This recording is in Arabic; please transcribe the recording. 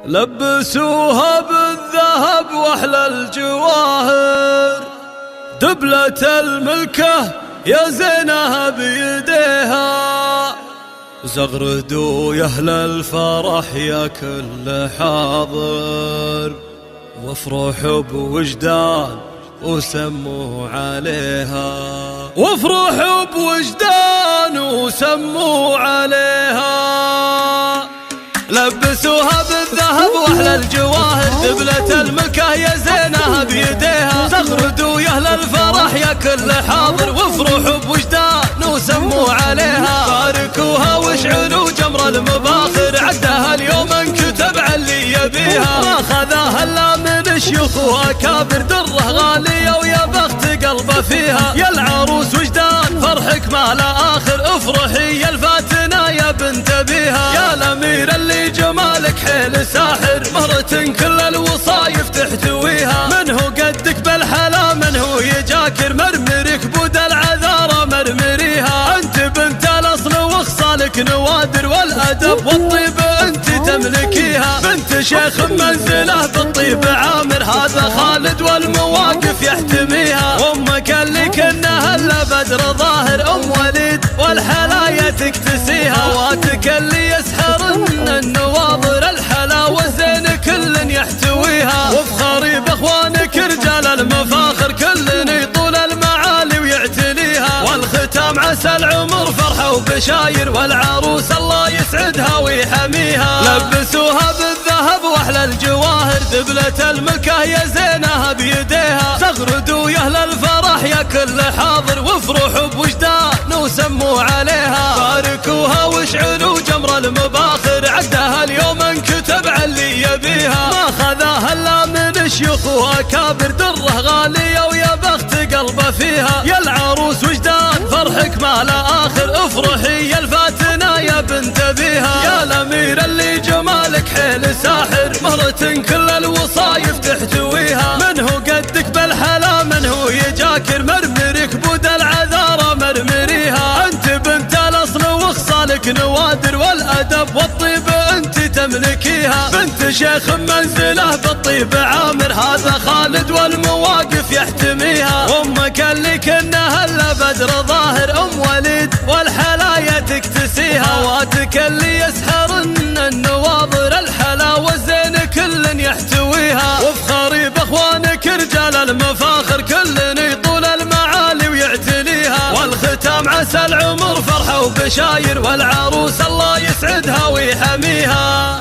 لبسوها بالذهب واحلى الجواهر، دبلة الملكة يا زينها بيديها، زغردوا يا اهل الفرح يا كل حاضر، وافرحوا بوجدان وسموا عليها، وافرحوا بوجدان وسموا عليها. لبسوها بالذهب واحلى الجواهر، دبلة الملكة يا زينها بيديها، زغردوا يا اهل الفرح يا كل حاضر، وافرحوا بوجدان وسموا عليها. باركوها واشعلوا جمر المباخر، عدها اليوم انكتب على اللي يبيها، ما خذاها الا من شيوخ واكابر، دره غاليه ويا بخت قلبه فيها. يا العروس وجدان فرحك ما لا اخر، افرحي يا الفاتنه يا بنت ابيها. يا الامير اللي جمالك حيل ساحر، مرة كل الوصايف تحتويها، من هو قدك بالحلا من هو يجاكر، مرمرك بود العذارى مرمريها. انت بنت الاصل وخصالك نوادر، والادب والطيب انت تملكيها، بنت شيخ منزله بالطيب عامر، هذا خالد والمواقف يحتميها. وامك اللي كنها الا بدر ظاهر، ام وليد والحلايا تكتسيها، واتك اللي يسحرن النواظر، الحلاوه زين كل يحتويها. وافخري باخوانك رجال المفاخر، كل يطول المعالي ويعتليها. والختام عسى العمر فرحه وبشاير، والعروس الله يسعدها ويحميها. لبسوها بالذهب واحلى الجواهر، دبلة الملكة يا زينها بيديها، زغردوا يا اهل الفرح يا كل حاضر، وافرحوا بوجدان وسموا عليها. باركوها واشعلوا جمر المباخر، عدها اليوم انكتب على اللي يبيها، ما خذاها الا من شيوخ واكابر، دره غاليه ويا بخت قلبه فيها. يا العروس وجدان فرحك ما لا اخر، افرحي يا الفاتنه يا بنت ابيها. يا الامير اللي جمالك حيل ساحر، مرة كل الوصايف تحتويها، من هو قدك بالحلا من هو يجاكر، مرمرك بود العذارى مرمريها. انت بنت الاصل وخصالك نوادر، والادب والطيب انت تملكيها، بنت شيخ منزله بالطيب عامر، هذا خالد والمواقف يحتميها. وامك اللي كنها الا بدر ظاهر، ام وليد والحلايا تكتسيها، واتك اللي يسحرن النواظر، الحلاوه زين كل يحتويها. وافخري باخوانك رجال المفاخر، كل يطول المعالي ويعتليها. والختام عسى العمر فرحه وبشاير، والعروس الله يسعدها ويحميها.